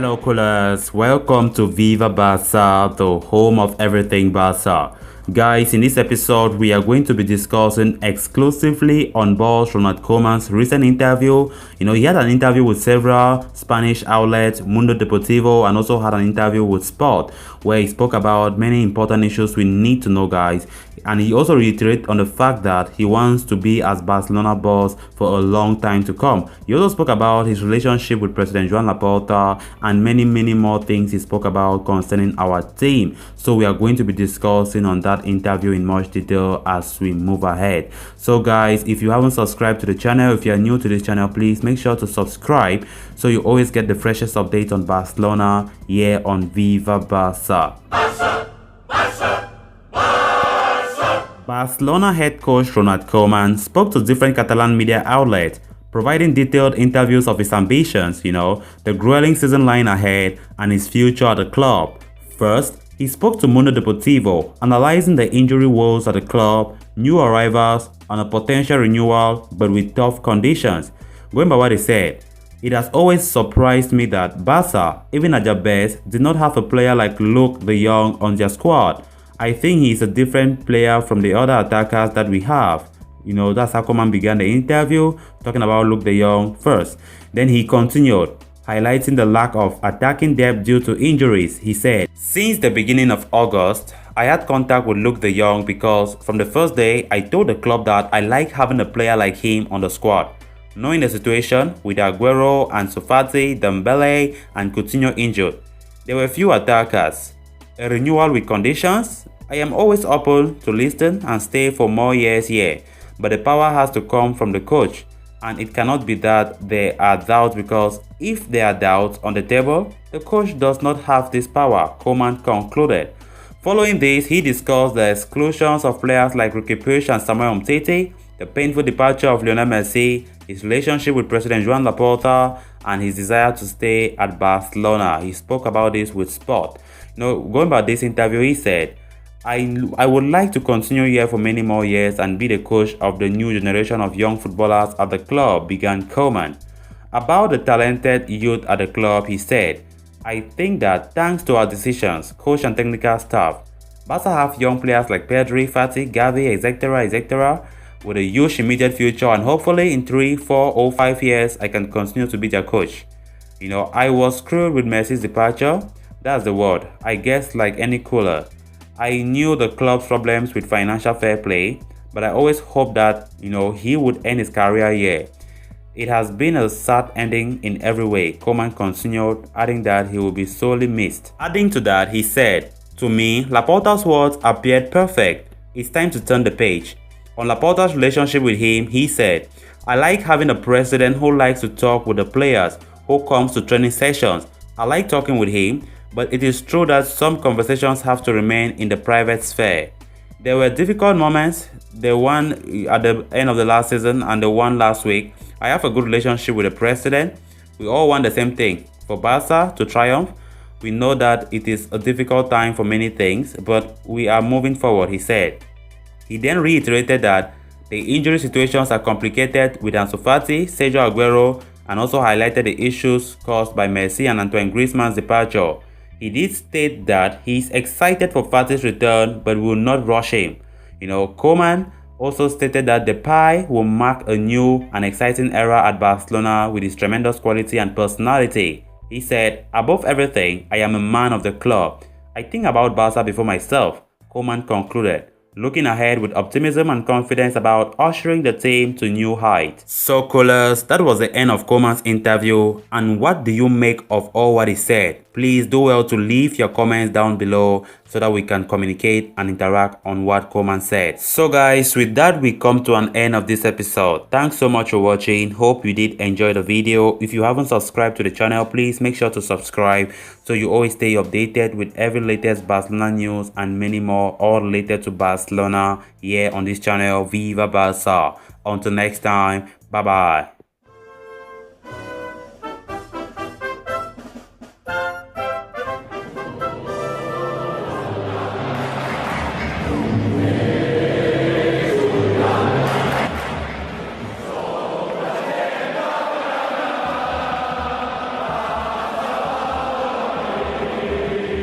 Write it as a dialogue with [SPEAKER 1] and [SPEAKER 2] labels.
[SPEAKER 1] Hello coolers, welcome to Viva Barca, the home of everything Barca. Guys, in this episode, we are going to be discussing exclusively on boss Ronald Koeman's recent interview. He had an interview with several Spanish outlets, Mundo Deportivo, and also had an interview with Sport, where he spoke about many important issues we need to know, guys. And he also reiterated on the fact that he wants to be as Barcelona boss for a long time to come. He also spoke about his relationship with President Joan Laporta and many more things he spoke about concerning our team. So we are going to be discussing on that interview in much detail as we move ahead. So guys, if you haven't subscribed to the channel, if you are new to this channel, please make sure to subscribe so you always get the freshest updates on Barcelona here on Viva Barca. Barcelona head coach Ronald Koeman spoke to different Catalan media outlets, providing detailed interviews of his ambitions, the grueling season lying ahead and his future at the club. First, he spoke to Mundo Deportivo, analyzing the injury woes at the club, new arrivals, and a potential renewal but with tough conditions. Going by what he said, it has always surprised me that Barca, even at their best, did not have a player like Luke de Jong on their squad. I think he is a different player from the other attackers that we have. That's how Koeman began the interview, talking about Luke de Jong first. Then he continued, highlighting the lack of attacking depth due to injuries. He said, "Since the beginning of August, I had contact with Luke de Jong because from the first day, I told the club that I like having a player like him on the squad. Knowing the situation with Aguero and Sofati, Dembele and Coutinho injured, there were few attackers. A renewal with conditions? I am always open to listen and stay for more years here, but the power has to come from the coach, and it cannot be that there are doubts, because if there are doubts on the table, the coach does not have this power," Koeman concluded. Following this, he discussed the exclusions of players like Ricky Puig and Samuel Umtiti, the painful departure of Lionel Messi, his relationship with President Joan Laporta, and his desire to stay at Barcelona. He spoke about this with Sport. Going by this interview, he said, I would like to continue here for many more years and be the coach of the new generation of young footballers at the club, began Koeman. About the talented youth at the club, he said, "I think that thanks to our decisions, coach and technical staff, Barca have young players like Pedri, Fati, Gavi, etc., with a huge immediate future, and hopefully in 3, 4 or 5 years, I can continue to be their coach. I was screwed with Messi's departure. That's the word. I guess like any cooler. I knew the club's problems with financial fair play, but I always hoped that, he would end his career here. It has been a sad ending in every way," Koeman continued, adding that he will be sorely missed. Adding to that, he said, "To me, Laporta's words appeared perfect. It's time to turn the page." On Laporta's relationship with him, he said, "I like having a president who likes to talk with the players, who comes to training sessions. I like talking with him. But it is true that some conversations have to remain in the private sphere. There were difficult moments, the one at the end of the last season and the one last week. I have a good relationship with the president. We all want the same thing, for Barca to triumph. We know that it is a difficult time for many things, but we are moving forward," he said. He then reiterated that the injury situations are complicated with Ansu Fati, Sergio Aguero, and also highlighted the issues caused by Messi and Antoine Griezmann's departure. He did state that he is excited for Fati's return but will not rush him. Koeman also stated that Depay will mark a new and exciting era at Barcelona with his tremendous quality and personality. He said, "Above everything, I am a man of the club. I think about Barca before myself," Koeman concluded, looking ahead with optimism and confidence about ushering the team to new heights. So coolers, that was the end of Koeman's interview, and what do you make of all what he said? Please do well to leave your comments down below so that we can communicate and interact on what Koeman said. So guys, with that we come to an end of this episode. Thanks so much for watching. Hope you did enjoy the video. If you haven't subscribed to the channel, please make sure to subscribe so you always stay updated with every latest Barcelona news and many more, all related to Barcelona here on this channel, Viva Barca. Until next time, bye bye.